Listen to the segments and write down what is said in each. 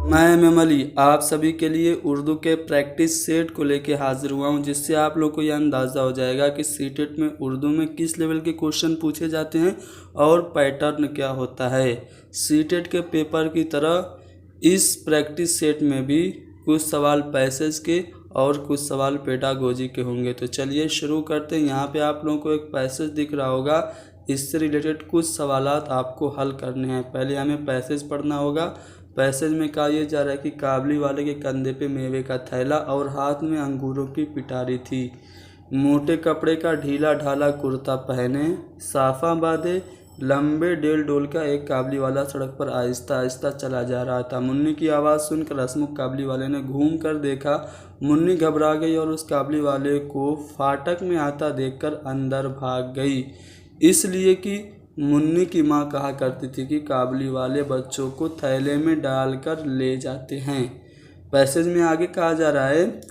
मैं एम अली आप सभी के लिए उर्दू के प्रैक्टिस सेट को लेके हाजिर हुआ हूं, जिससे आप लोग को यह अंदाज़ा हो जाएगा कि सीटेट में उर्दू में किस लेवल के क्वेश्चन पूछे जाते हैं और पैटर्न क्या होता है। सीटेट के पेपर की तरह इस प्रैक्टिस सेट में भी कुछ सवाल पैसेज के और कुछ सवाल पेडागोजी के होंगे। तो चलिए शुरू करते हैं। यहाँ पे आप लोगों को एक पैसेज दिख रहा होगा, इससे रिलेटेड कुछ सवालात आपको हल करने हैं। पहले हमें पैसेज पढ़ना होगा। पैसेज में कहा यह जा रहा है कि काबली वाले के कंधे पे मेवे का थैला और हाथ में अंगूरों की पिटारी थी। मोटे कपड़े का ढीला ढाला कुर्ता पहने, साफा बांधे, लंबे डेल डोल का एक काबली वाला सड़क पर आहिस्ता आहिस्ता चला जा रहा था। मुन्नी की आवाज़ सुनकर हसमुख काबली वाले ने घूम कर देखा। मुन्नी घबरा गई और उस काबली वाले को फाटक में आता देखकर अंदर भाग गई, इसलिए कि मुन्नी की माँ कहा करती थी कि काबली वाले बच्चों को थैले में डालकर ले जाते हैं। पैसेज में आगे कहा जा रहा है,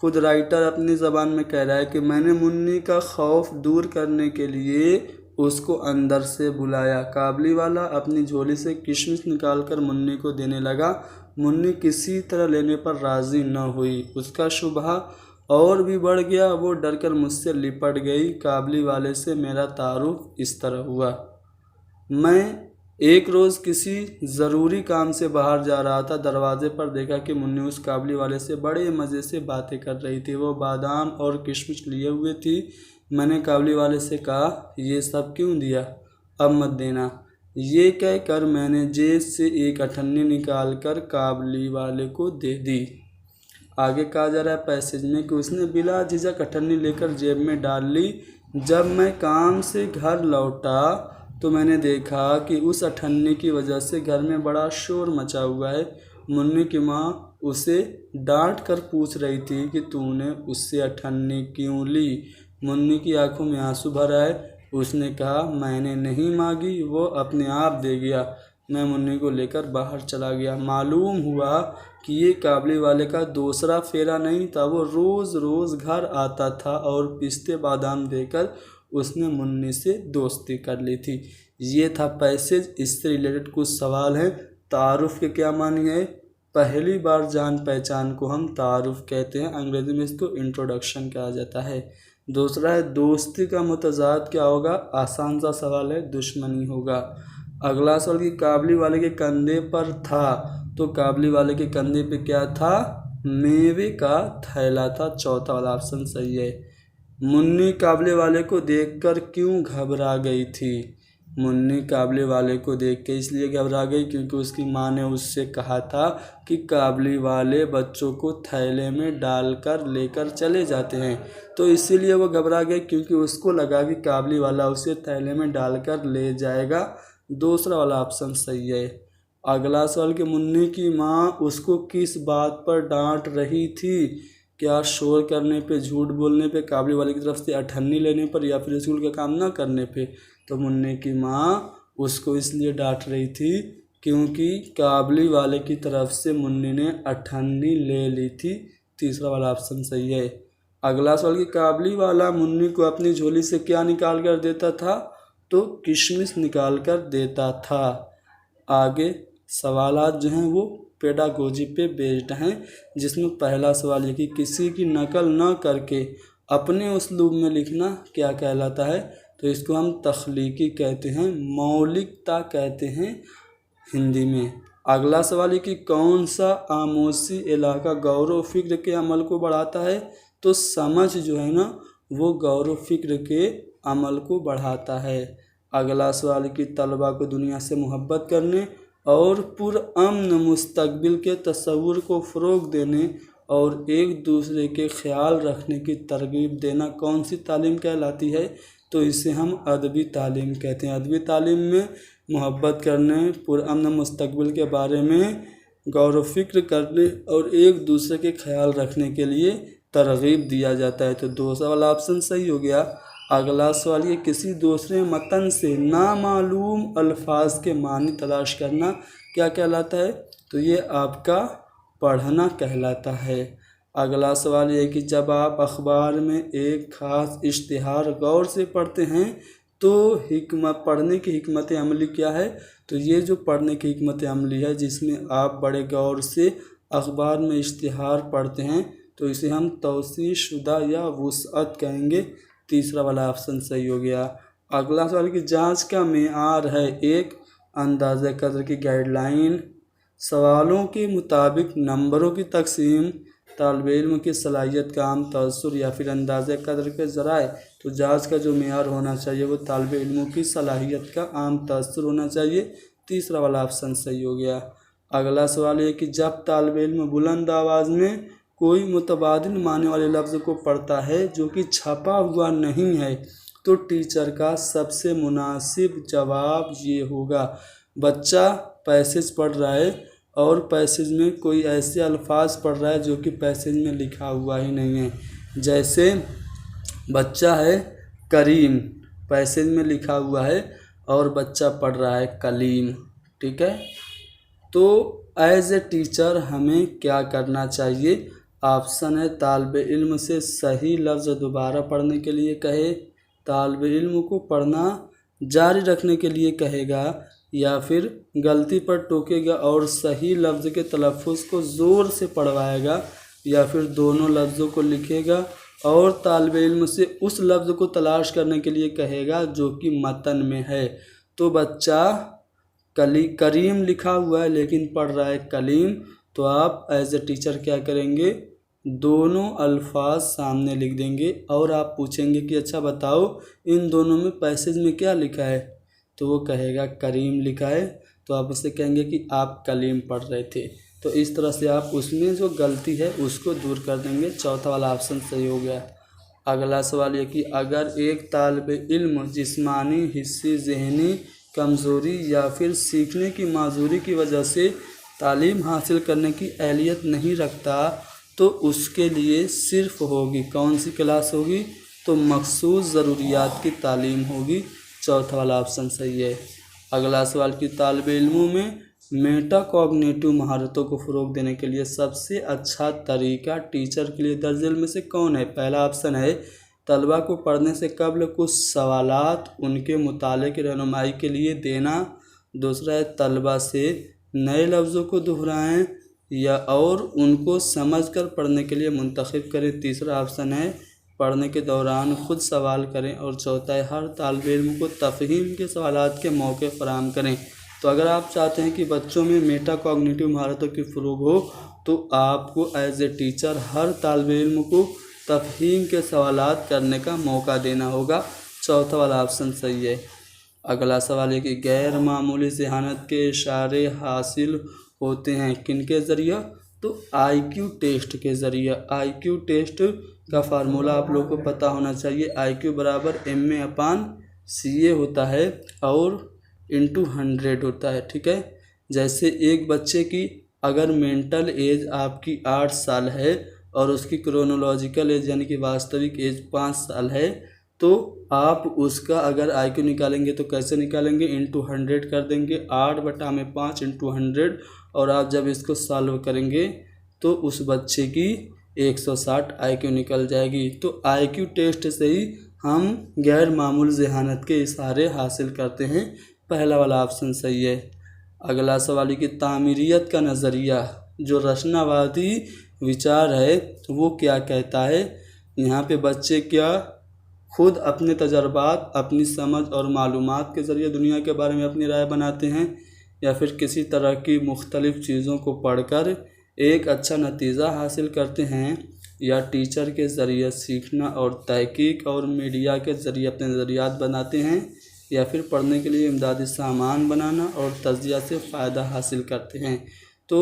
खुद राइटर अपनी ज़बान में कह रहा है कि मैंने मुन्नी का खौफ दूर करने के लिए उसको अंदर से बुलाया। काबली वाला अपनी झोली से किशमिश निकालकर मुन्नी को देने लगा। मुन्नी किसी तरह लेने पर राज़ी न हुई। उसका शुबहा और भी बढ़ गया। वो डरकर मुझसे लिपट गई। काबली वाले से मेरा तारुफ इस तरह हुआ। मैं एक रोज़ किसी ज़रूरी काम से बाहर जा रहा था। दरवाजे पर देखा कि मुन्नी उस काबली वाले से बड़े मज़े से बातें कर रही थी। वो बादाम और किशमिश लिए हुए थी। मैंने काबली वाले से कहा, ये सब क्यों दिया, अब मत देना। ये कहकर मैंने जेब से एक अठन्नी निकाल कर काबली वाले को दे दी। आगे कहा जा रहा है पैसेज में कि उसने बिला झिझक अठन्नी लेकर जेब में डाल ली। जब मैं काम से घर लौटा तो मैंने देखा कि उस अठन्नी की वजह से घर में बड़ा शोर मचा हुआ है। मुन्नी की माँ उसे डांट कर पूछ रही थी कि तूने उससे अठन्नी क्यों ली। मुन्नी की आंखों में आंसू भर आए। उसने कहा, मैंने नहीं मांगी, वो अपने आप दे गया। मैं मुन्नी को लेकर बाहर चला गया। मालूम हुआ कि ये काबली वाले का दूसरा फेरा नहीं था। वो रोज़ रोज़ घर आता था और पिस्ते बादाम देकर उसने मुन्नी से दोस्ती कर ली थी। ये था पैसेज। इससे रिलेटेड कुछ सवाल हैं। तारुफ के क्या मानी है? पहली बार जान पहचान को हम तारुफ कहते हैं, अंग्रेजी में इसको इंट्रोडक्शन कहा जाता है। दूसरा है दोस्ती का मुतजाद क्या होगा? आसान सा सवाल है, दुश्मनी होगा। अगला सवाल कि काबली वाले के कंधे पर था, तो काबली वाले के कंधे पे क्या था? मेवे का थैला था। चौथा वाला ऑप्शन सही है। मुन्नी काबले वाले को देखकर क्यों घबरा गई थी? मुन्नी काबले वाले को देख के इसलिए घबरा गई क्योंकि उसकी माँ ने उससे कहा था कि काबली वाले बच्चों को थैले में डालकर लेकर चले जाते हैं, तो इसीलिए वो घबरा गई क्योंकि उसको लगा कि काबली वाला उसे थैले में डालकर ले जाएगा। दूसरा वाला ऑप्शन सही है। अगला सवाल कि मुन्नी की माँ उसको किस बात पर डांट रही थी? क्या शोर करने पे, झूठ बोलने पे, काबली वाले की तरफ से अठन्नी लेने पर, या फिर स्कूल का काम ना करने पे? तो मुन्नी की माँ उसको इसलिए डांट रही थी क्योंकि काबली वाले की तरफ से मुन्नी ने अठन्नी ले ली थी। तीसरा वाला ऑप्शन सही है। अगला सवाल कि काबली वाला मुन्नी को अपनी झोली से क्या निकाल कर देता था? तो किशमिश निकाल कर देता था। आगे सवालात जो हैं वो पेडागोजी पे बेस्ड हैं, जिसमें पहला सवाल ये कि किसी की नकल न करके अपने उसलूब में लिखना क्या कहलाता है? तो इसको हम तख्लीकी कहते हैं, मौलिकता कहते हैं हिंदी में। अगला सवाल है कि कौन सा आमोसी इलाका गौर व फिक्र के अमल को बढ़ाता है? तो समझ जो है ना वो गौर व फिक्र के अमल को बढ़ाता है। अगला सवाल कि तलबा को दुनिया से मोहब्बत करने और पुरअमन मुस्तकबिल के तस्वुर को फ़रोग़ देने और एक दूसरे के ख्याल रखने की तरगीब देना कौन सी तालीम कहलाती है? तो इसे हम अदबी तालीम कहते हैं। अदबी तालीम में मोहब्बत करने, पुरअमन मुस्तकबिल के बारे में गौर व फिक्र करने और एक दूसरे के ख्याल रखने के लिए तरगीब दिया जाता है। तो दूसरा वाला ऑप्शन सही हो गया। अगला सवाल ये किसी दूसरे मतन से नामालूम अल्फाज के मानी तलाश करना क्या कहलाता है? तो ये आपका पढ़ना कहलाता है। अगला सवाल ये कि जब आप अखबार में एक ख़ास इश्तिहार गौर से पढ़ते हैं तो हिकमत पढ़ने की हिकमत अमली क्या है? तो ये जो पढ़ने की हिकमत अमली है जिसमें आप बड़े गौर से अखबार में इश्तिहार पढ़ते हैं, तो इसे हम तौसीअ शुदा या वुसअत कहेंगे। तीसरा वाला ऑप्शन सही हो गया। अगला सवाल की जांच का मेयार है, एक अंदाज़ा कदर की गाइडलाइन, सवालों के मुताबिक नंबरों की तकसीम, तालिब इल्म की सलाहियत का आम तअस्सुर या फिर अंदाज़ा कदर के ज़राए। तो जांच का जो मेयार होना चाहिए वो तालिब इल्मों की सलाहियत का आम तअस्सुर होना चाहिए। तीसरा वाला ऑप्शन सही हो गया। अगला सवाल है कि जब तालिब इल्म बुलंद आवाज़ में कोई मुतबादिल माने वाले लफ्ज़ को पढ़ता है जो कि छपा हुआ नहीं है, तो टीचर का सबसे मुनासिब जवाब ये होगा। बच्चा पैसेज पढ़ रहा है और पैसेज में कोई ऐसे अल्फाज पढ़ रहा है जो कि पैसेज में लिखा हुआ ही नहीं है। जैसे बच्चा है करीम, पैसेज में लिखा हुआ है और बच्चा पढ़ रहा है कलीम। ठीक है, तो एज ए टीचर हमें क्या करना चाहिए? ऑप्शन है तालिब इल्म से सही लफ्ज़ दोबारा पढ़ने के लिए कहे, तालिब इल्म को पढ़ना जारी रखने के लिए कहेगा, या फिर गलती पर टोकेगा और सही लफ्ज़ के तलफ़्फ़ुज़ को ज़ोर से पढ़वाएगा, या फिर दोनों लफ्ज़ों को लिखेगा और तालिब इल्म से उस लफ्ज़ को तलाश करने के लिए कहेगा जो कि मतन में है। तो बच्चा करीम लिखा हुआ है लेकिन पढ़ रहा है कलीम, तो आप एज ए टीचर क्या करेंगे? दोनों अल्फाज सामने लिख देंगे और आप पूछेंगे कि अच्छा बताओ इन दोनों में पैसेज में क्या लिखा है, तो वो कहेगा करीम लिखा है, तो आप उससे कहेंगे कि आप कलीम पढ़ रहे थे। तो इस तरह से आप उसमें जो गलती है उसको दूर कर देंगे। चौथा वाला ऑप्शन सही हो गया। अगला सवाल ये कि अगर एक तालिब इल्म जिस्मानी, हिस्सी, ज़हनी कमज़ोरी या फिर सीखने की माजूरी की वजह से तालीम हासिल करने की अहलियत नहीं रखता, तो उसके लिए सिर्फ़ होगी कौन सी क्लास होगी? तो मखसूस ज़रूरियात की तालीम होगी। चौथा वाला ऑप्शन सही है। अगला सवाल कि तालिब इल्मों में मेटाकॉग्निटिव महारतों को फ़रोग़ देने के लिए सबसे अच्छा तरीका टीचर के लिए दर्ज इल्म में से कौन है? पहला ऑप्शन है तलबा को पढ़ने से कबल कुछ सवालात उनके मुताले की रहनुमाई के लिए देना। दूसरा है तलबा से नए लफ्ज़ों को दोहराएं या और उनको समझकर पढ़ने के लिए मुंतखब करें। तीसरा ऑप्शन है पढ़ने के दौरान ख़ुद सवाल करें। और चौथा है हर तालिब इल्म को तफ़हीम के सवालात के मौके फराहम करें। तो अगर आप चाहते हैं कि बच्चों में मेटाकॉग्निटिव महारतों की फ़रोग़ हो, तो आपको एज ए टीचर हर तालिब इल्म को तफ़हीम के सवालात करने का मौका देना होगा। चौथा वाला ऑप्शन सही है। अगला सवाल है कि गैर मामूली ज़हानत के इशारे हासिल होते हैं किन के ज़रिए? तो IQ टेस्ट के ज़रिए। IQ टेस्ट का फार्मूला आप लोगों को पता होना चाहिए। IQ बराबर MA/CA होता है और इंटू 100 होता है। ठीक है, जैसे एक बच्चे की अगर मेंटल एज आपकी 8 साल है और उसकी क्रोनोलॉजिकल एज यानी कि वास्तविक एज 5 साल है, तो आप उसका अगर IQ निकालेंगे तो कैसे निकालेंगे? इंटू 100 कर देंगे। 8/5 इंटू 100, और आप जब इसको सॉल्व करेंगे तो उस बच्चे की 160 IQ निकल जाएगी। तो IQ टेस्ट से ही हम गैर मामूल ज़हानत के इशारे हासिल करते हैं। पहला वाला ऑप्शन सही है। अगला सवाल है कि तामीरियत का नज़रिया जो रचनावादी विचार है वो क्या कहता है? यहाँ पे बच्चे क्या खुद अपने तजर्बात, अपनी समझ और मालूमात के ज़रिए दुनिया के बारे में अपनी राय बनाते हैं, या फिर किसी तरह की मुख्तलिफ़ चीज़ों को पढ़कर एक अच्छा नतीजा हासिल करते हैं, या टीचर के ज़रिए सीखना और तहकीक और मीडिया के ज़रिए अपने नज़रियात बनाते हैं, या फिर पढ़ने के लिए इमदादी सामान बनाना और तज़किया से फ़ायदा हासिल करते हैं। तो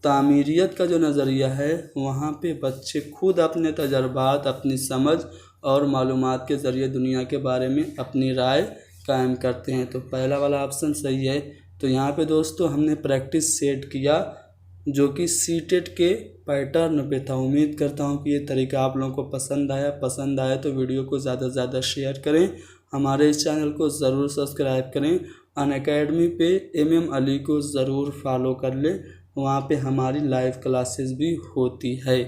तामीरियत का जो नज़रिया है वहाँ पे बच्चे खुद अपने तजर्बात, अपनी समझ और मालूमात के ज़रिए दुनिया के बारे में अपनी राय कायम करते हैं। तो पहला वाला ऑप्शन सही है। तो यहाँ पे दोस्तों हमने प्रैक्टिस सेट किया जो कि सीटेट के पैटर्न पे था। उम्मीद करता हूँ कि ये तरीका आप लोगों को पसंद आया तो वीडियो को ज़्यादा से ज़्यादा शेयर करें। हमारे इस चैनल को ज़रूर सब्सक्राइब करें। अनअकैडमी पे MM अली को ज़रूर फॉलो कर लें, वहाँ पे हमारी लाइव क्लासेस भी होती है।